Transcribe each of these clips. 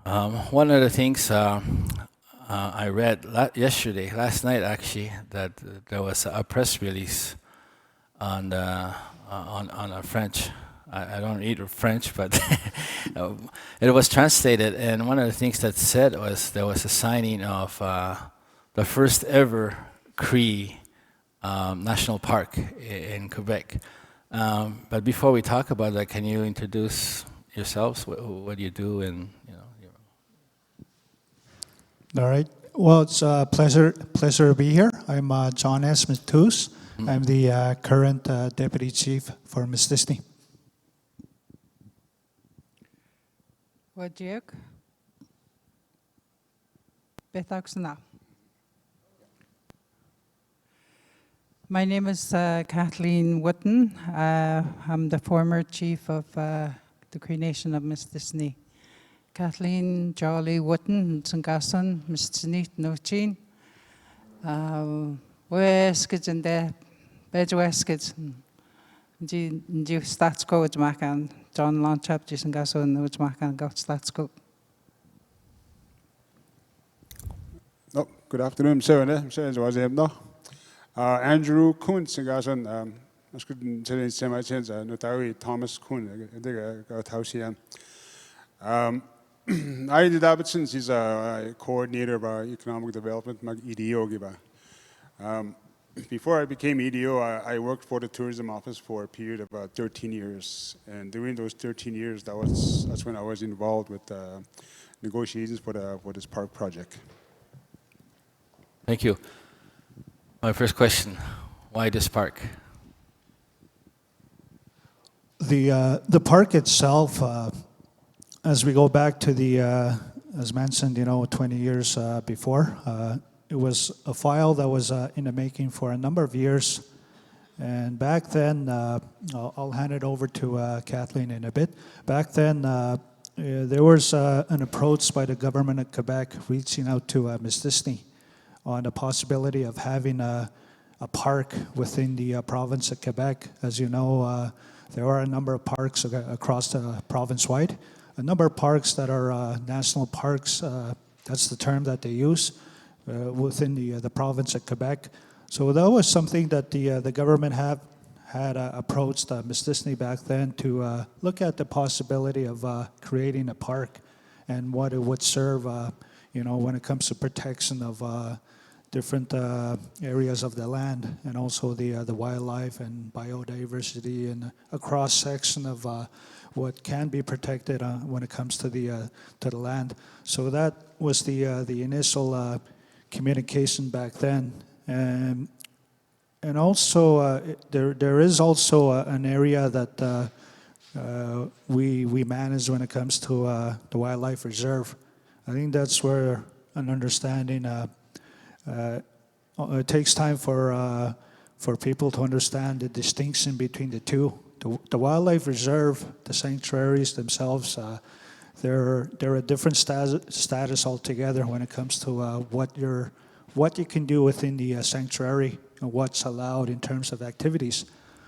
One of the things I read last night actually, that there was a press release on a French. I don't read French, but it was translated, and one of the things that said was there was a signing of the first ever Cree National Park in Quebec. But before we talk about that, can you introduce yourselves? What do you do? And All right. Well, it's a pleasure to be here. I'm John S. Matthews. I'm the current Deputy Chief for Mistissini. Wajik. Bethaksana. My name is Kathleen Wooten. I'm the former chief of the Cree Nation of Mistissini. Kathleen Jolly Wooten, Tsungasun, Mistissini, Nochin. Weskits and the Bedweskits. Ndi stats code makan John Launchap Jisangasun which makan got stats code. Oh, good afternoon, I'm sorry, Andrew Kuhn Singason, I couldn't tell you semi chance, Notary Thomas Kuhn, I think I Tausian. I did Davidson, he's a coordinator of economic development, EDO. Before I became EDO, I worked for the tourism office for a period of about 13 years. And during those 13 years, that's when I was involved with negotiations for this park project. Thank you. My first question, why this park? The park itself, as we go back to the, as mentioned, 20 years before, it was a file that was in the making for a number of years. And back then, I'll hand it over to Kathleen in a bit. Back then, there was an approach by the government of Quebec reaching out to Mistissini on the possibility of having a park within the province of Quebec. As you know, there are a number of parks across the province-wide. A number of parks that are national parks, that's the term that they use, within the province of Quebec. So that was something that the government had approached Mistissini back then to look at the possibility of creating a park and what it would serve, when it comes to protection of different areas of the land, and also the wildlife and biodiversity, and a cross section of what can be protected when it comes to the land. So that was the initial communication back then, and also there is also an area that we manage when it comes to the wildlife reserve. I think that's where an understanding. It takes time for people to understand the distinction between the two. The wildlife reserve, the sanctuaries themselves, they're a different status altogether when it comes to what you can do within the sanctuary and what's allowed in terms of activities.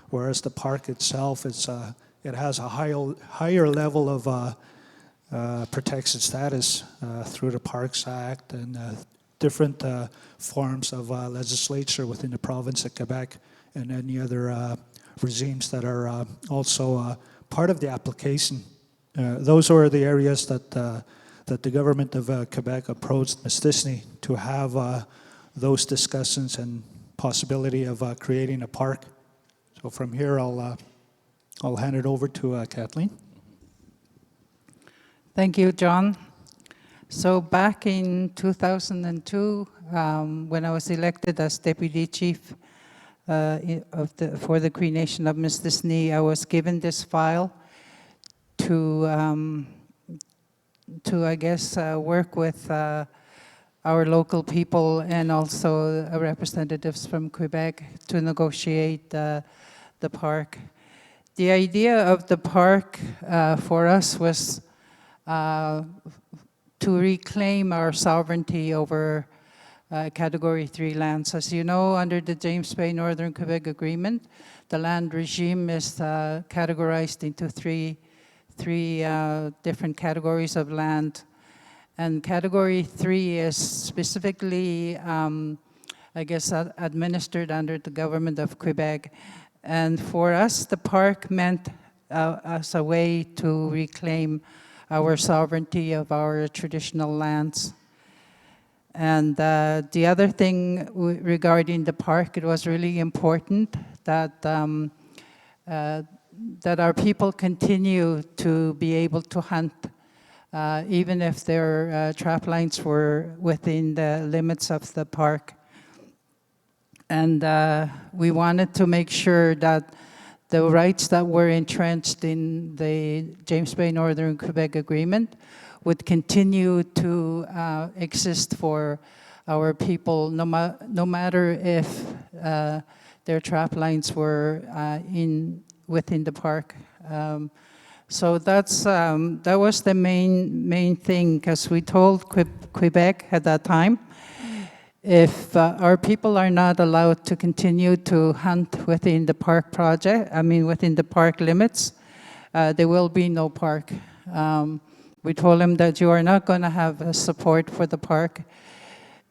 Whereas the park itself, it has a higher level of protection status through the Parks Act and different forms of legislature within the province of Quebec, and any other regimes that are also part of the application. Those are the areas that the government of Quebec approached Mistissini to have those discussions and possibility of creating a park. So from here, I'll hand it over to Kathleen. Thank you, John. So back in 2002, when I was elected as Deputy Chief for the Cree Nation of Mistissini, I was given this file to I guess, work with our local people and also representatives from Quebec to negotiate the park. The idea of the park for us was to reclaim our sovereignty over Category 3 lands. As you know, under the James Bay Northern Quebec Agreement, the land regime is categorized into three different categories of land. And category 3 is specifically, I guess, administered under the government of Quebec. And for us, the park meant as a way to reclaim our sovereignty of our traditional lands. And the other thing regarding the park, it was really important that that our people continue to be able to hunt, even if their trap lines were within the limits of the park. And we wanted to make sure that the rights that were entrenched in the James Bay Northern Quebec Agreement would continue to exist for our people, no matter if their trap lines were within the park. So that was the main thing, because we told Quebec at that time, if our people are not allowed to continue to hunt within the park project, within the park limits, there will be no park. We told them that you are not going to have support for the park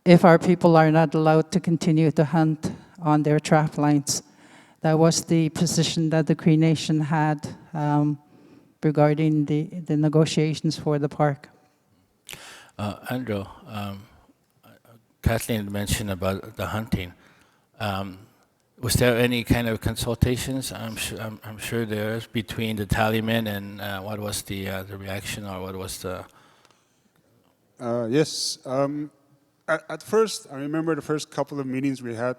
if our people are not allowed to continue to hunt on their trap lines. That was the position that the Cree Nation had regarding the negotiations for the park. Andrew, Kathleen mentioned about the hunting. Was there any kind of consultations? I'm sure there is between the tallymen, and what was the reaction, or what was the? Yes. At first, I remember the first couple of meetings we had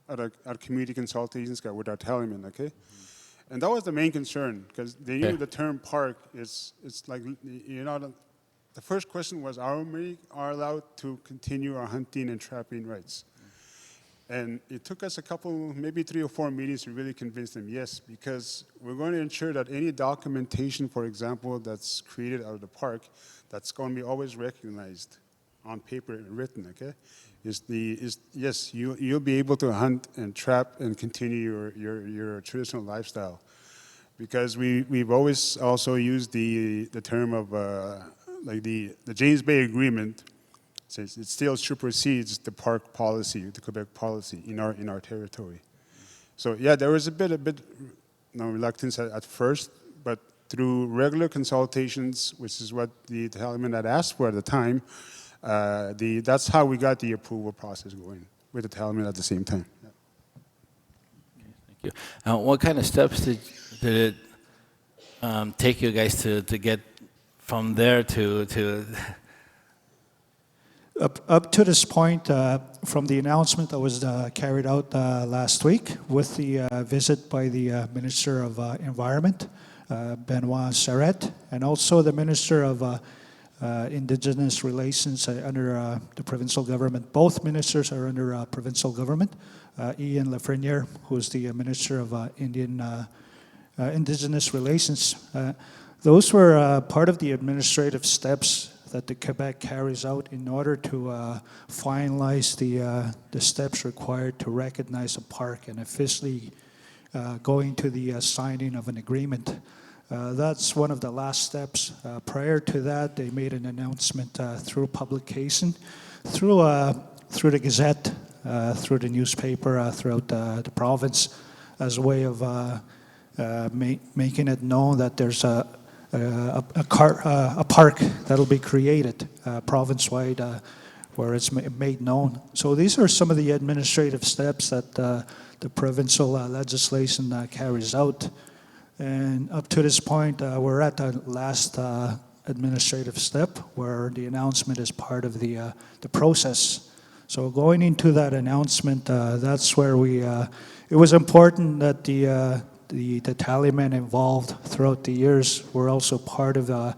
at community consultations with our tallymen. Okay, and that was the main concern, because they knew the term park it's like, you're not. The first question was, are we allowed to continue our hunting and trapping rights? And it took us a couple, maybe 3 or 4 meetings to really convince them, yes, because we're going to ensure that any documentation, for example, that's created out of the park, that's going to be always recognized on paper and written, okay? Yes, you'll be able to hunt and trap and continue your traditional lifestyle. Because we've always also used the term of, like the James Bay Agreement, says it still supersedes the park policy, the Quebec policy in our territory. So yeah, there was a bit reluctance at first, but through regular consultations, which is what the tallyman had asked for at the time, that's how we got the approval process going with the tallyman at the same time. Yeah. Thank you. What kind of steps did it take you guys to get from there to Up to this point, from the announcement that was carried out last week with the visit by the Minister of Environment, Benoit Charette, and also the Minister of Indigenous Relations under the provincial government. Both ministers are under provincial government. Ian Lafreniere, who's the Minister of Indigenous Relations. Those were part of the administrative steps that the Quebec carries out in order to finalize the steps required to recognize a park and officially going to the signing of an agreement. That's one of the last steps. Prior to that, they made an announcement through publication, through the Gazette, through the newspaper, throughout the province, as a way of making it known that there's a park that'll be created province-wide where it's made known. So these are some of the administrative steps that the provincial legislation carries out. And up to this point, we're at the last administrative step where the announcement is part of the process. So going into that announcement, that's where it was important that the tallymen involved throughout the years were also part of the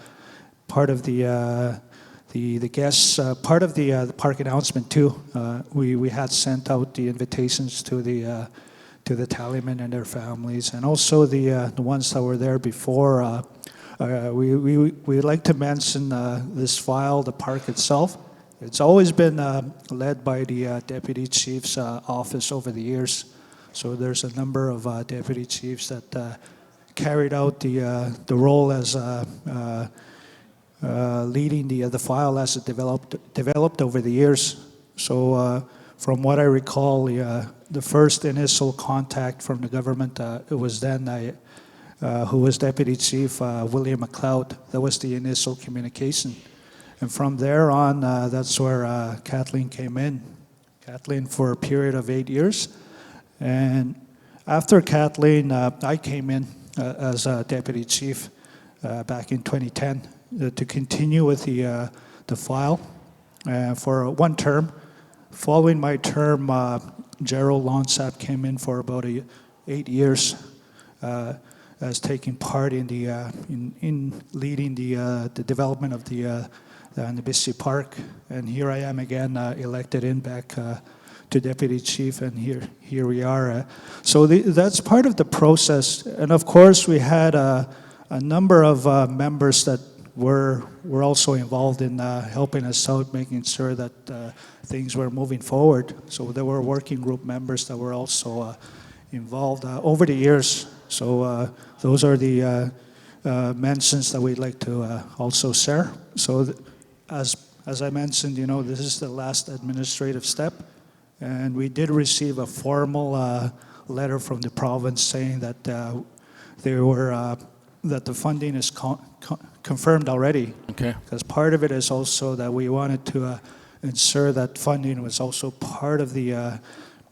guests, part of the park announcement too. We had sent out the invitations to the tallymen and their families, and also the ones that were there before. We'd like to mention this file, the park itself. It's always been led by the deputy chief's office over the years. So there's a number of deputy chiefs that carried out the role as leading the file as it developed over the years. So from what I recall, the first initial contact from the government, it was then who was Deputy Chief William McLeod. That was the initial communication. And from there on, that's where Kathleen came in. Kathleen for a period of 8 years. And after Kathleen, I came in as Deputy Chief back in 2010 to continue with the file for one term. Following my term, Gerald Lonsap came in for about 8 years as taking part in in leading the development of the Nibiischii Park. And here I am again, elected in back to Deputy Chief, and here we are. So that's part of the process. And of course, we had a number of members that were also involved in helping us out, making sure that things were moving forward. So there were working group members that were also involved over the years. So those are the mentions that we'd like to also share. So as I mentioned, this is the last administrative step, and we did receive a formal letter from the province saying that that the funding is confirmed already. Okay. Because part of it is also that we wanted to ensure that funding was also part of the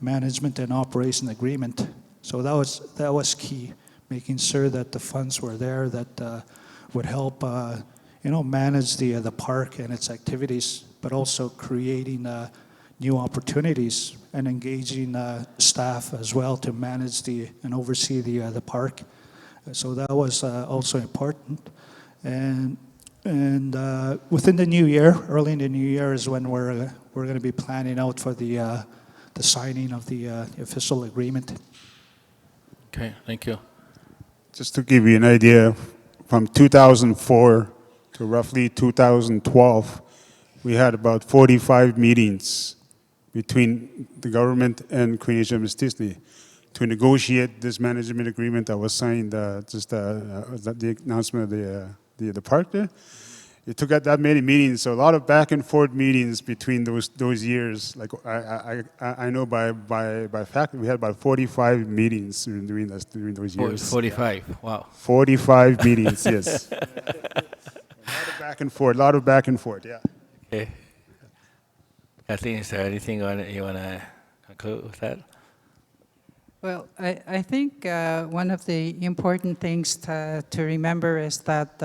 management and operation agreement. So that was key, making sure that the funds were there that would help manage the park and its activities, but also creating new opportunities and engaging staff as well to manage and oversee the park. So that was also important. And within the new year, early in the new year, is when we're going to be planning out for the signing of the official agreement. Okay, thank you. Just to give you an idea, from 2004 to roughly 2012, we had about 45 meetings between the government and Cree Nation of Mistissini to negotiate this management agreement that was signed just the announcement of the park there. It took that many meetings, so a lot of back and forth meetings between those years. Like I know by fact we had about 45 meetings during those years. 45, yeah. Wow. 45 meetings, yes. A lot of back and forth, yeah. Okay. Kathleen, is there anything you want to conclude with that? Well, I think one of the important things to remember is that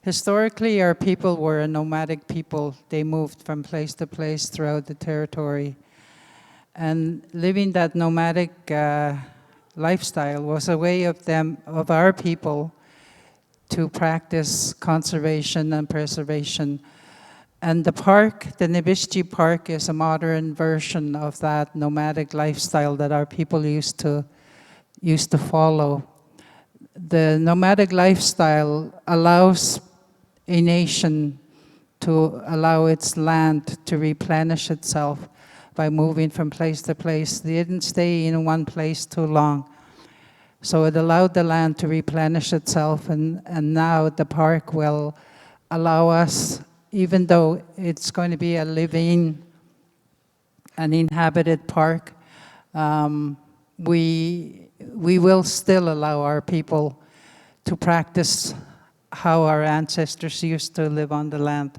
historically our people were a nomadic people. They moved from place to place throughout the territory. And living that nomadic lifestyle was a way of our people to practice conservation and preservation. And the park, the Nibiischii Park, is a modern version of that nomadic lifestyle that our people used to follow. The nomadic lifestyle allows a nation to allow its land to replenish itself by moving from place to place. They didn't stay in one place too long. So it allowed the land to replenish itself, and now the park will allow us, even though it's going to be a living, an inhabited park, we will still allow our people to practice how our ancestors used to live on the land.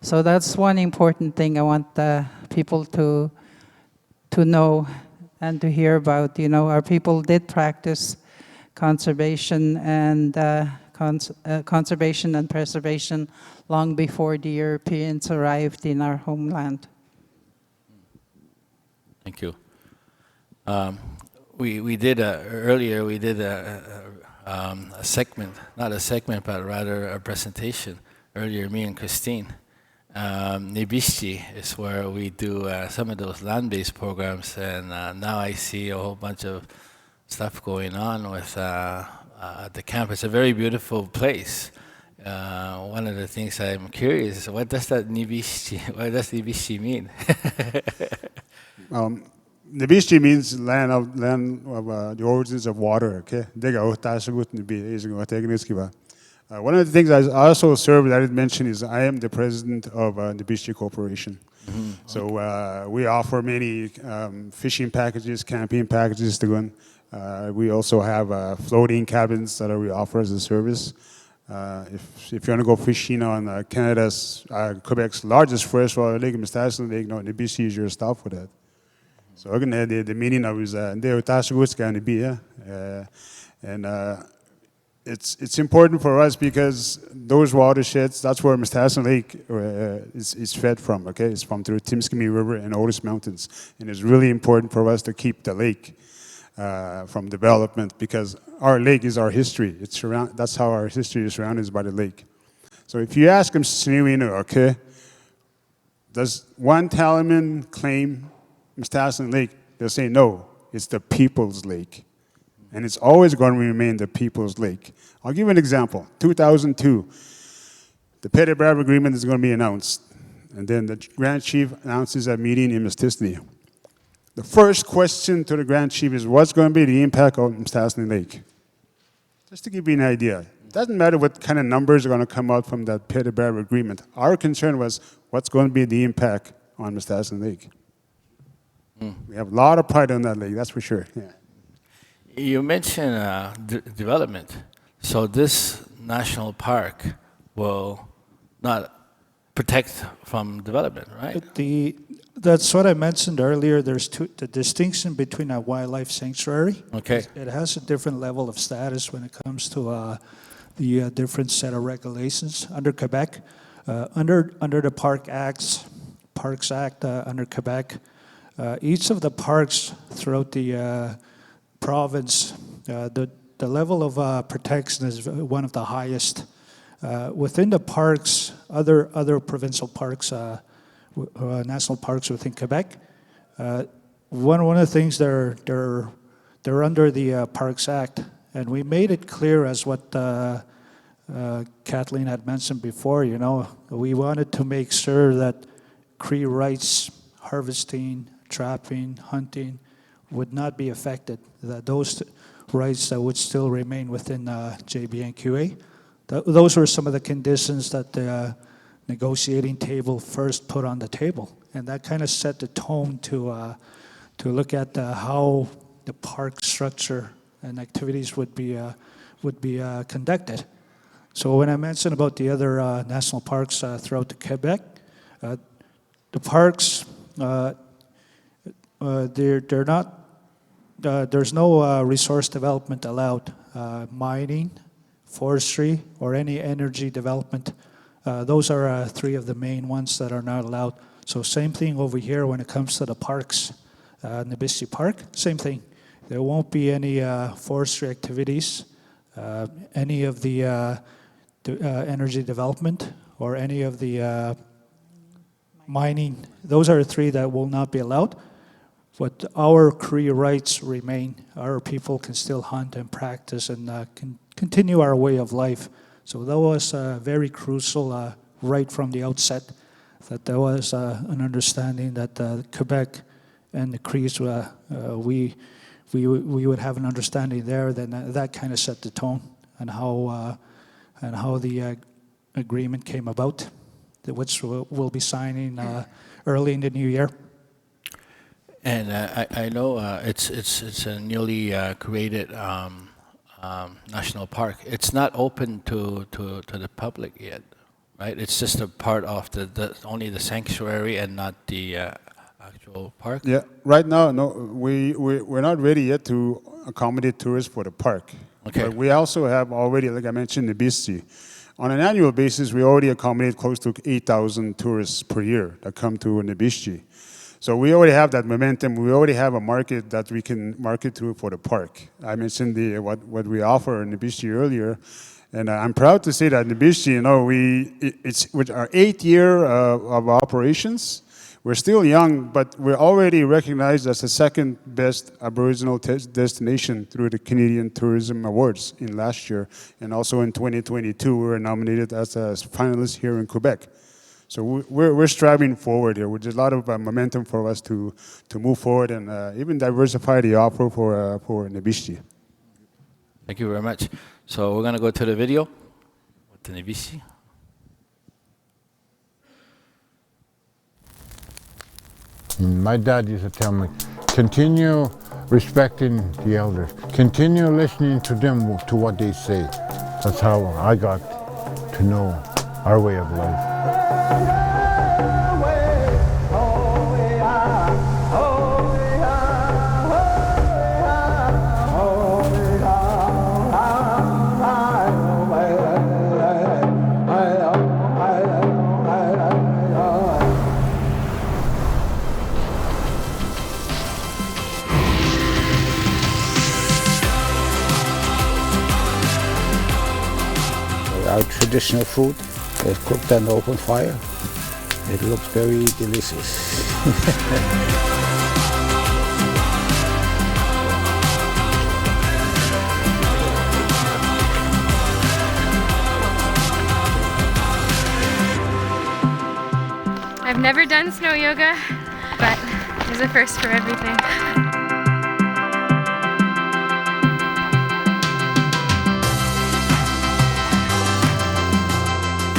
So that's one important thing I want the people to know and to hear about. Our people did practice conservation and preservation long before the Europeans arrived in our homeland. Thank you. We did earlier. We did a segment, not a segment, but rather a presentation earlier. Me and Christine. Nibiischii is where we do some of those land-based programs, and now I see a whole bunch of stuff going on with the camp. It's a very beautiful place. One of the things I'm curious is, what does Nibiischii mean? Nibiischii means land of the origins of water. Okay, One of the things I also serve that I didn't mention is I am the president of Nibiischii Corporation. So we offer many fishing packages, camping packages to go in. We also have floating cabins that we offer as a service. If you want to go fishing on Canada's, Quebec's largest freshwater lake, Mistissini Lake, no, Nibiischii is your stop for that. So again, the meaning of is and it's important for us because those watersheds, that's where Mistissini Lake is fed from, okay? It's from through Timiskaming River and Otis Mountains. And it's really important for us to keep the lake from development because our lake is our history. That's how our history is surrounded by the lake. So if you ask them, okay, does one Talaman claim Mistissini Lake? They'll say no, it's the people's lake. And it's always going to remain the people's lake. I'll give you an example. 2002, the préserve agreement is going to be announced. And then the Grand Chief announces a meeting in Mistissini. The first question to the Grand Chief is, what's going to be the impact of Mistissini Lake? Just to give you an idea. It doesn't matter what kind of numbers are going to come out from that préserve agreement. Our concern was, what's going to be the impact on Mistissini Lake? We have a lot of pride on that lake, that's for sure. Yeah. You mentioned development. So this national park will not protect from development, right? That's what I mentioned earlier. There's the distinction between a wildlife sanctuary. Okay. It has a different level of status when it comes to the different set of regulations under Quebec. Under the Parks Act under Quebec, each of the parks throughout the province, the level of protection is one of the highest. Within the parks, other provincial parks, national parks within Quebec, one of the things they're under the Parks Act, and we made it clear as what Kathleen had mentioned before. You know, we wanted to make sure that Cree rights, harvesting, trapping, hunting, would not be affected, that those rights that would still remain within JBNQA. Those were some of the conditions that the negotiating table first put on the table. And that kind of set the tone to look at how the park structure and activities would be conducted. So when I mentioned about the other national parks throughout the Quebec, the parks, they're not, there's no resource development allowed. Mining, forestry, or any energy development. Those are three of the main ones that are not allowed. So same thing over here when it comes to the parks. Nibiischii Park, same thing. There won't be any forestry activities, any of the energy development, or any of the mining. Those are the three that will not be allowed. But our Cree rights remain. Our people can still hunt and practice and continue our way of life. So that was very crucial right from the outset, that there was an understanding that Quebec and the Crees, we would have an understanding there. Then that kind of set the tone and how the agreement came about, which we'll be signing early in the new year. And I know it's a newly created national park. It's not open to the public yet, right? It's just a part of only the sanctuary and not the actual park. Yeah, right now, no, we're not ready yet to accommodate tourists for the park. Okay. But we also have already, like I mentioned, Nibiischii. On an annual basis, we already accommodate close to 8,000 tourists per year that come to Nibiischii. So we already have that momentum. We already have a market that we can market to for the park. I mentioned what we offer in Nibiischii earlier, and I'm proud to say that Nibiischii, you know, it's with our 8th year of operations. We're still young, but we're already recognized as the second best Aboriginal destination through the Canadian Tourism Awards in last year, and also in 2022 we were nominated as a finalist here in Quebec. So we're striving forward here, which is a lot of momentum for us to move forward and even diversify the offer for Nibiischii. Thank you very much. So we're going to go to the video. Nibiischii. My dad used to tell me, continue respecting the elders. Continue listening to them, to what they say. That's how I got to know our way of life. Our traditional food is cooked on open fire. It looks very delicious. I've never done snow yoga, but there's a first for everything.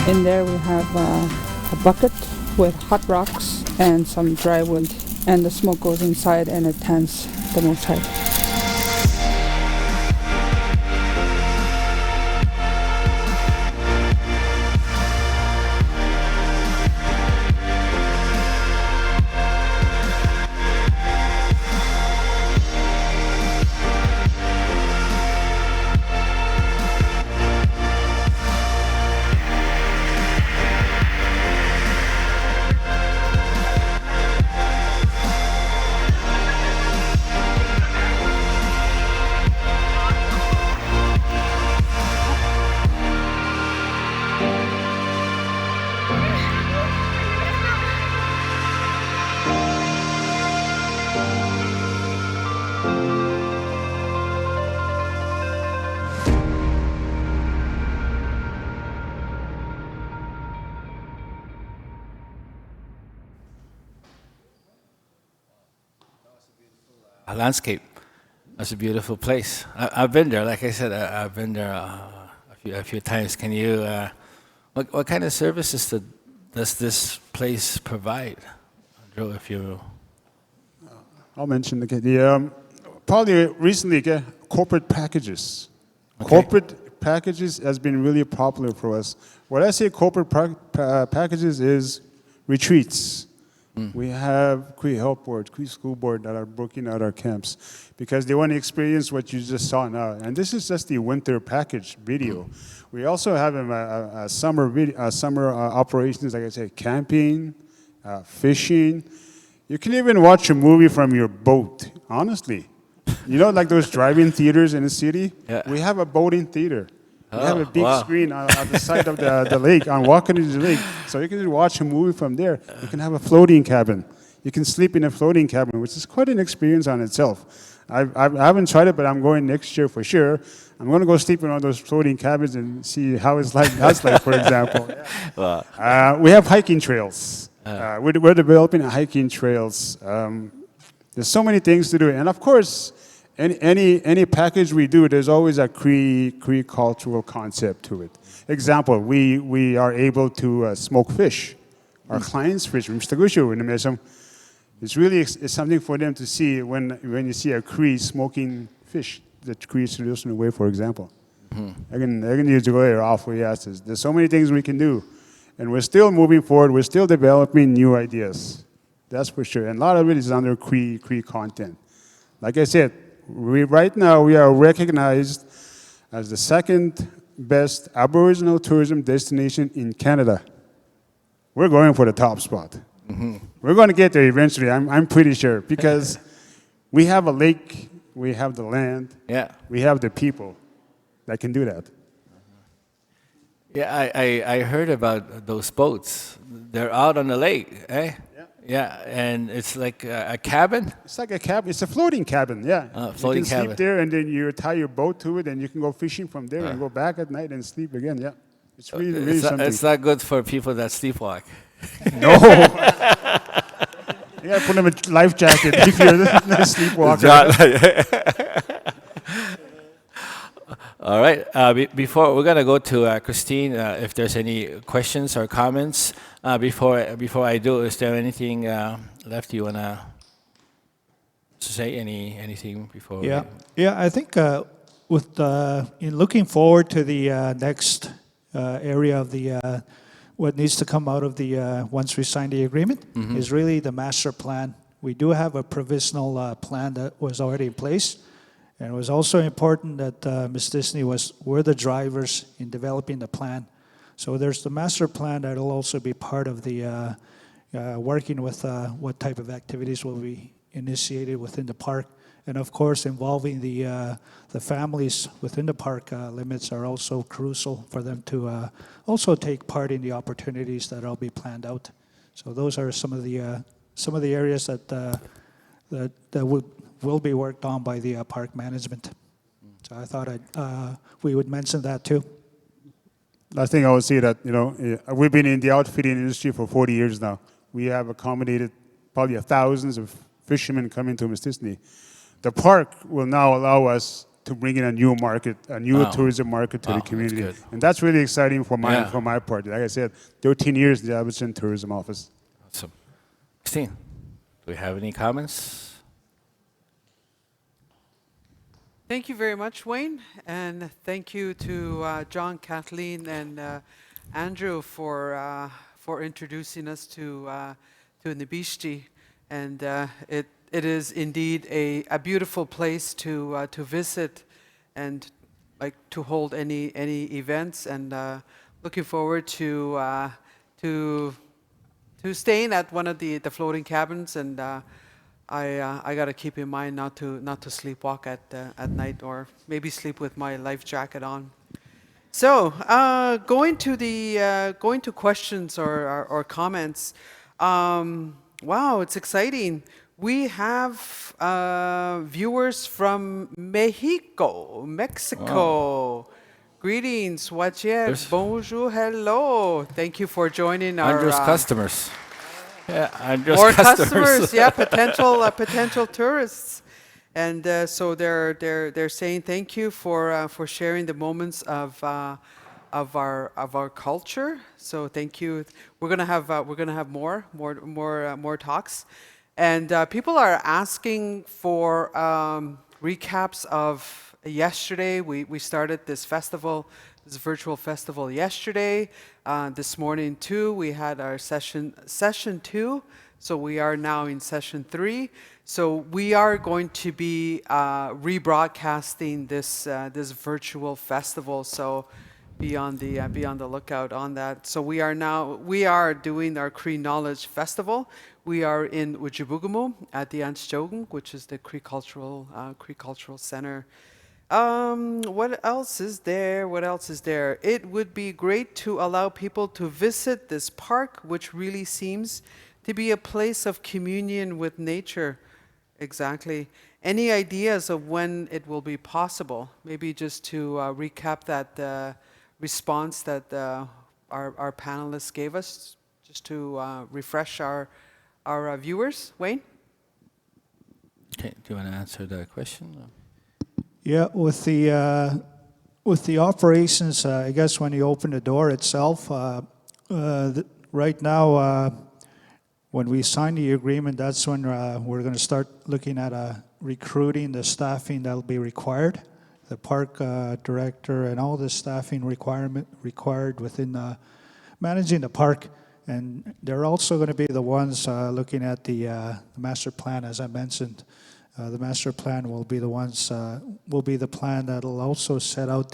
In there we have a bucket with hot rocks and some dry wood, and the smoke goes inside and it tans the most height. A landscape. That's a beautiful place. I've been there. Like I said, I've been there a few times. Can you? What kind of services does this place provide, Joe? If you. I'll mention the probably recently corporate packages. Okay. Corporate packages has been really popular for us. What I say corporate packages is retreats. We have Cree Health Board, Cree School Board that are booking out our camps because they want to experience what you just saw now. And this is just the winter package video. We also have a summer operations, like I said, camping, fishing. You can even watch a movie from your boat, honestly. You know, like those drive-in theaters in the city? Yeah. We have a boating theater. We have a Oh, big wow. screen on the side of the lake, on walking into the lake. So you can just watch a movie from there. You can have a floating cabin. You can sleep in a floating cabin, which is quite an experience on itself. I haven't tried it, but I'm going next year for sure. I'm going to go sleep in one of those floating cabins and see how it's like, that's like, for example. Wow. We have hiking trails. We're developing hiking trails. There's so many things to do. And of course, any package we do, there's always a Cree cultural concept to it. Example, we are able to smoke fish. Our clients fish from Stagushu in the Mesum. It's really it's something for them to see when you see a Cree smoking fish, the Cree traditional way, for example. I can use the way off. There's so many things we can do. And we're still moving forward. We're still developing new ideas. That's for sure. And a lot of it is under Cree content. Like I said, right now we are recognized as the second best Aboriginal tourism destination in Canada. We're going for the top spot. We're going to get there eventually, I'm pretty sure, because we have a lake, we have the land, Yeah. we have the people that can do that. Yeah, I heard about those boats. They're out on the lake, eh? Yeah, and it's like a cabin. It's like a cabin. It's a floating cabin, yeah. Floating you can cabin. sleep there, and then you tie your boat to it, and you can go fishing from there and go back at night and sleep again, yeah. It's really something. It's not good for people that sleepwalk. No. You gotta put them a life jacket if you're sleepwalking. All right. Before we're gonna go to Christine, if there's any questions or comments. Before I do, is there anything left you wanna say? Anything before? Yeah, yeah. I think with in looking forward to the next area of the what needs to come out of the once we sign the agreement is really the master plan. We do have a provisional plan that was already in place, and it was also important that Mistissini were the drivers in developing the plan. So there's the master plan that will also be part of the working with what type of activities will be initiated within the park, and of course involving the families within the park limits are also crucial for them to also take part in the opportunities that will be planned out. So those are some of the areas that will be worked on by the park management. So I thought we would mention that too. Last thing I would say that, we've been in the outfitting industry for 40 years now. We have accommodated probably thousands of fishermen coming to Mistissini. The park will now allow us to bring in a new market, a new tourism market to the community. That's good. And that's really exciting for my part. Like I said, 13 years in the Abbotsford Tourism Office. Awesome. Christine, do we have any comments? Thank you very much, Wayne, and thank you to John, Kathleen, and Andrew for introducing us to Nibiischii. And it is indeed a beautiful place to visit and like to hold any events. And looking forward to staying at one of the floating cabins. And I got to keep in mind not to sleepwalk at night, or maybe sleep with my life jacket on. So going to questions or comments. Wow, it's exciting. We have viewers from Mexico. Wow. Greetings, Wachier, bonjour, hello. Thank you for joining our Andrew's customers. Yeah, Andrew's more customers. Yeah, potential tourists. And so they're saying thank you for sharing the moments of our culture. So thank you. We're gonna have more talks, and people are asking for recaps of yesterday. We started this festival, this virtual festival yesterday. This morning too, we had our session 2. So we are now in session 3. So we are going to be rebroadcasting this virtual festival. So be on the lookout on that. So we are doing our Cree Knowledge Festival. We are in Ujibugamo at the Ansjogen, which is the Cree Cultural Center. What else is there? It would be great to allow people to visit this park, which really seems to be a place of communion with nature. Exactly. Any ideas of when it will be possible? Maybe just to recap that response that our panelists gave us, just to refresh our viewers. Wayne? Okay, do you want to answer that question? Yeah, with the operations, I guess when you open the door itself, right now, when we sign the agreement, that's when we're going to start looking at recruiting the staffing that will be required, the park director and all the staffing required within managing the park. And they're also going to be the ones looking at the master plan, as I mentioned. The master plan will be the plan that'll also set out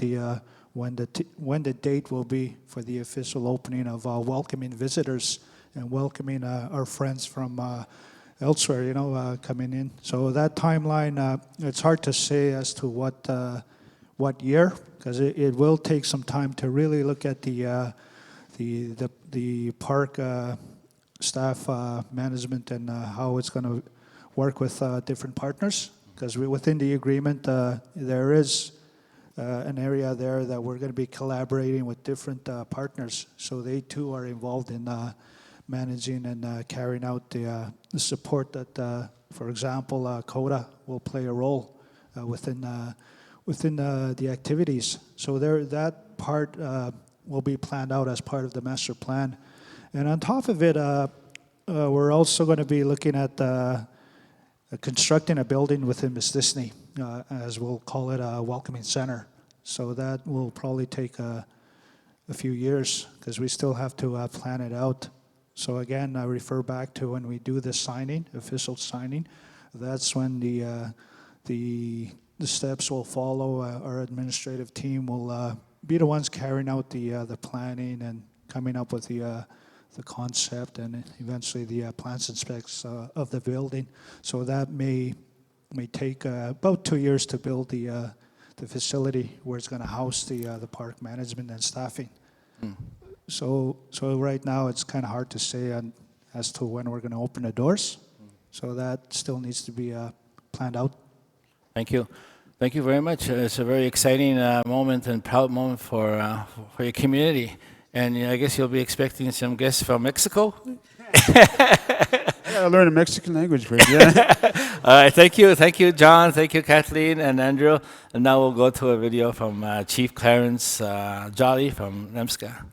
when the date will be for the official opening of welcoming visitors and welcoming our friends from elsewhere, coming in. So that timeline, it's hard to say as to what year, because it will take some time to really look at the park staff management and how it's going to work with different partners, because within the agreement there is an area there that we're going to be collaborating with different partners, so they too are involved in managing and carrying out the support that, for example, CODA will play a role within within the activities. So that part will be planned out as part of the master plan. And on top of it, we're also going to be looking at constructing a building within Mistissini, as we'll call it a welcoming center. So that will probably take a few years because we still have to plan it out. So again, I refer back to when we do the signing, official signing, that's when the steps will follow. Our administrative team will be the ones carrying out the planning and coming up with the concept and eventually the plans and specs of the building. So that may take about 2 years to build the facility where it's going to house the park management and staffing. So right now it's kind of hard to say as to when we're going to open the doors. So that still needs to be planned out. Thank you. Thank you very much. It's a very exciting moment and proud moment for your community. And I guess you'll be expecting some guests from Mexico. I gotta learn the Mexican language first. Yeah. All right, thank you, John, thank you, Kathleen and Andrew. And now we'll go to a video from Chief Clarence Jolly from NEMSCA.